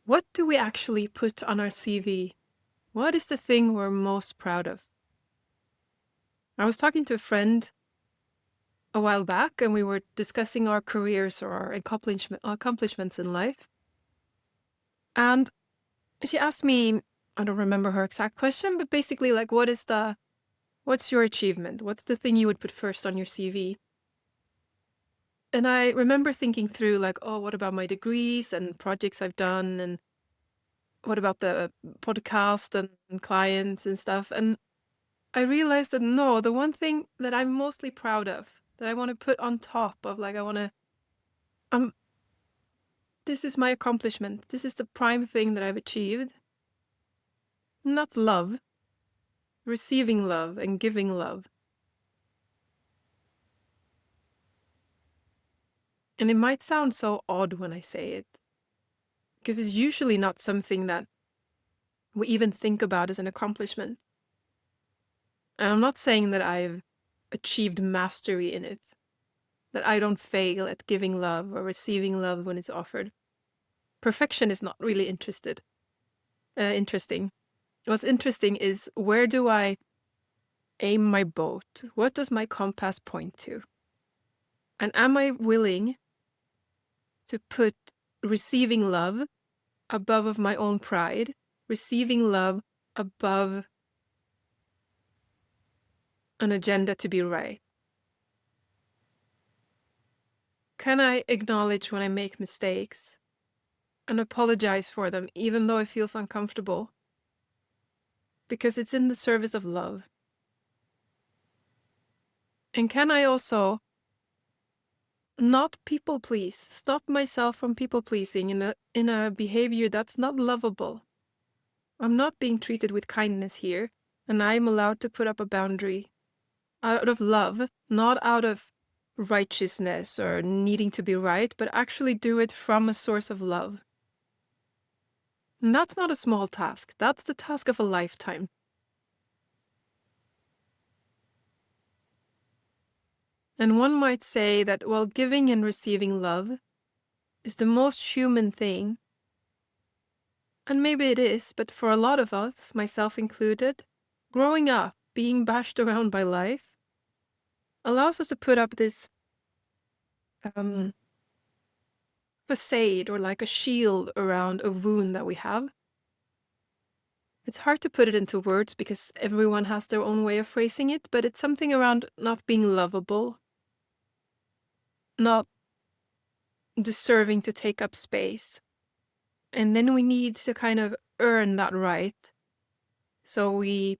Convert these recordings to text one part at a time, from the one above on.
What do we actually put on our CV? What is the thing we're most proud of? I was talking to a friend a while back and we were discussing our careers or our accomplishments in life. And she asked me, I don't remember her exact question, but basically like what's your achievement? What's the thing you would put first on your CV? And I remember thinking through like, oh, what about my degrees and projects I've done, and what about the podcast and clients and stuff? And I realized that no, the one thing that I'm mostly proud of, that I want to put on top of, like, um, this is my accomplishment. This is the prime thing that I've achieved. And that's love, receiving love and giving love. And it might sound so odd when I say it, because it's usually not something that we even think about as an accomplishment. And I'm not saying that I've achieved mastery in it, that I don't fail at giving love or receiving love when it's offered. Perfection is not really interesting. What's interesting is, where do I aim my boat? What does my compass point to? And am I willing to put receiving love above of my own pride, receiving love above an agenda to be right? Can I acknowledge when I make mistakes and apologize for them, even though it feels uncomfortable? Because it's in the service of love. And can I also not people please, stop myself from people pleasing in a behavior that's not lovable? I'm not being treated with kindness here, and I'm allowed to put up a boundary out of love, not out of righteousness or needing to be right, but actually do it from a source of love. And that's not a small task. That's the task of a lifetime. And one might say that while giving and receiving love is the most human thing, and maybe it is, but for a lot of us, myself included, growing up, being bashed around by life, allows us to put up this facade, or like a shield around a wound that we have. It's hard to put it into words because everyone has their own way of phrasing it, but it's something around not being lovable, not deserving to take up space. And then we need to kind of earn that right. So we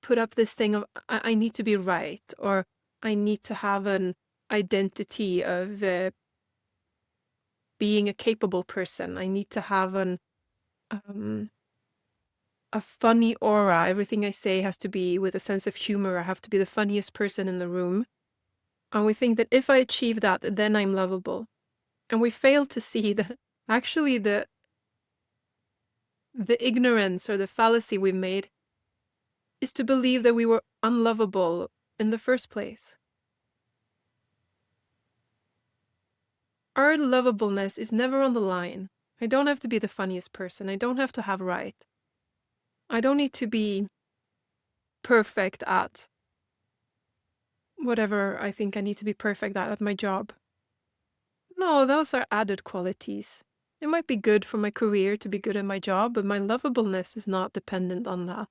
put up this thing of, I need to be right, or I need to have an identity of being a capable person. I need to have a funny aura. Everything I say has to be with a sense of humor. I have to be the funniest person in the room. And we think that if I achieve that, then I'm lovable. And we fail to see that actually the ignorance or the fallacy we made is to believe that we were unlovable in the first place. Our lovableness is never on the line. I don't have to be the funniest person. I don't have to have right. I don't need to be perfect at whatever I think I need to be perfect at my job. No, those are added qualities. It might be good for my career to be good at my job, but my lovableness is not dependent on that.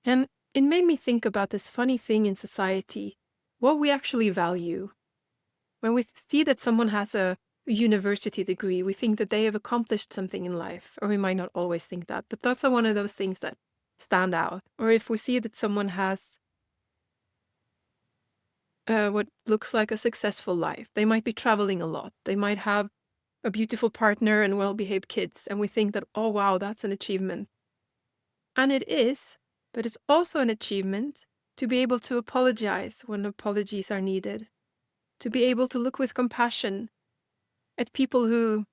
And it made me think about this funny thing in society, what we actually value. When we see that someone has a university degree, we think that they have accomplished something in life, or we might not always think that, but that's one of those things that stand out. Or if we see that someone has what looks like a successful life, they might be traveling a lot, they might have a beautiful partner and well-behaved kids, and we think that, oh wow, that's an achievement. And it is, but it's also an achievement to be able to apologize when apologies are needed, to be able to look with compassion at people who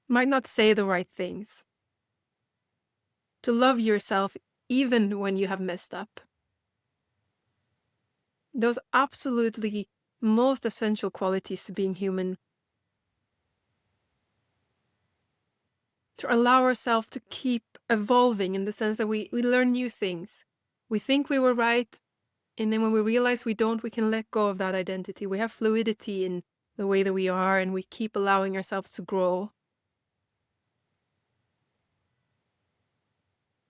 might not say the right things, to love yourself even when you have messed up. Those absolutely most essential qualities to being human. To allow ourselves to keep evolving in the sense that we learn new things. We think we were right, and then when we realize we don't, we can let go of that identity. We have fluidity in the way that we are, and we keep allowing ourselves to grow.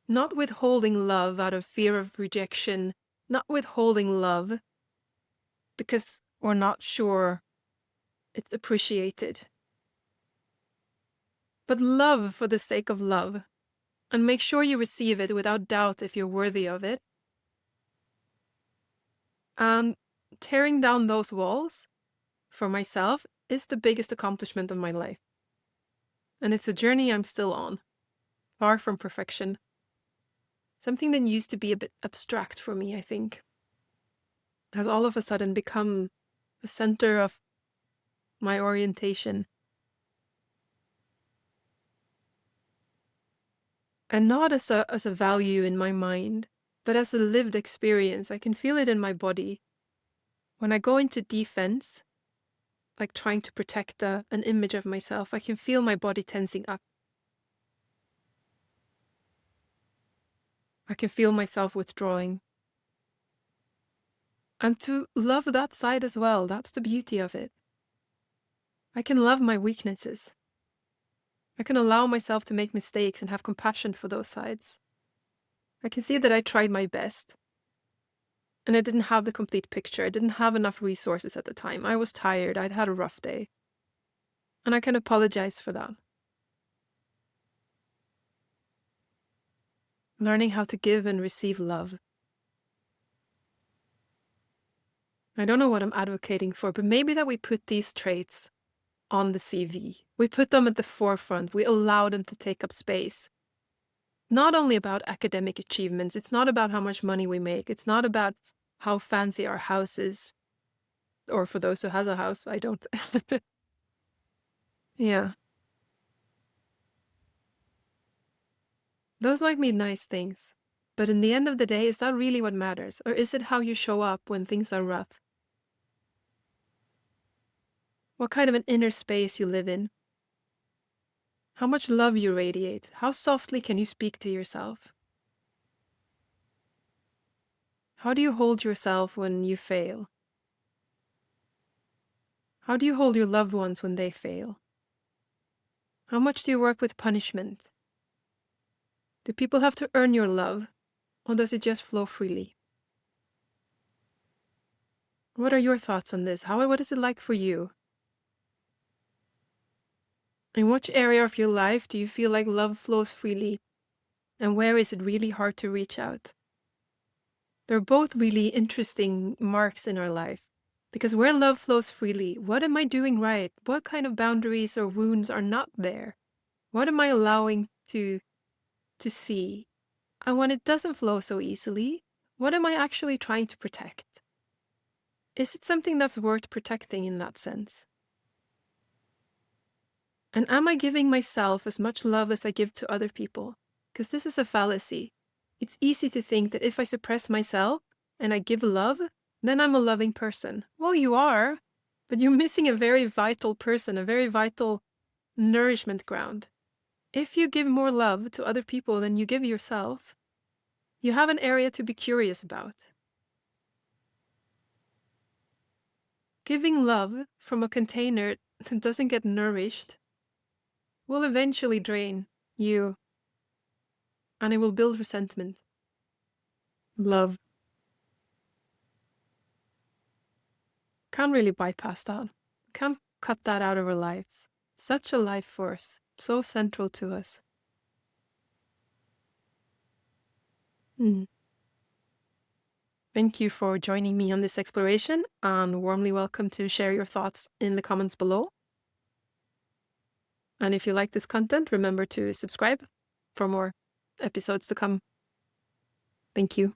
Not withholding love out of fear of rejection, not withholding love because we're not sure it's appreciated. But love for the sake of love, and make sure you receive it without doubt if you're worthy of it. And tearing down those walls, for myself, is the biggest accomplishment of my life. And it's a journey I'm still on, far from perfection. Something that used to be a bit abstract for me, I think, has all of a sudden become the center of my orientation. And not as a value in my mind, but as a lived experience. I can feel it in my body. When I go into defense, like trying to protect an image of myself, I can feel my body tensing up. I can feel myself withdrawing. And to love that side as well, that's the beauty of it. I can love my weaknesses. I can allow myself to make mistakes and have compassion for those sides. I can see that I tried my best. And I didn't have the complete picture. I didn't have enough resources at the time. I was tired. I'd had a rough day. And I can apologize for that. Learning how to give and receive love. I don't know what I'm advocating for, but maybe that we put these traits on the CV. We put them at the forefront. We allow them to take up space. Not only about academic achievements. It's not about how much money we make. It's not about how fancy our house is. Or for those who has a house, I don't. Yeah. Those might mean nice things. But in the end of the day, is that really what matters? Or is it how you show up when things are rough? What kind of an inner space you live in? How much love you radiate? How softly can you speak to yourself? How do you hold yourself when you fail? How do you hold your loved ones when they fail? How much do you work with punishment? Do people have to earn your love, or does it just flow freely? What are your thoughts on this? What is it like for you? In which area of your life do you feel like love flows freely? And where is it really hard to reach out? They're both really interesting marks in our life. Because where love flows freely, what am I doing right? What kind of boundaries or wounds are not there? What am I allowing to see? And when it doesn't flow so easily, what am I actually trying to protect? Is it something that's worth protecting in that sense? And am I giving myself as much love as I give to other people? Because this is a fallacy. It's easy to think that if I suppress myself and I give love, then I'm a loving person. Well, you are, but you're missing a very vital person, a very vital nourishment ground. If you give more love to other people than you give yourself, you have an area to be curious about. Giving love from a container that doesn't get nourished will eventually drain you, and it will build resentment. Love. Can't really bypass that. Can't cut that out of our lives. Such a life force, so central to us. Thank you for joining me on this exploration, and warmly welcome to share your thoughts in the comments below. And if you like this content, remember to subscribe for more episodes to come. Thank you.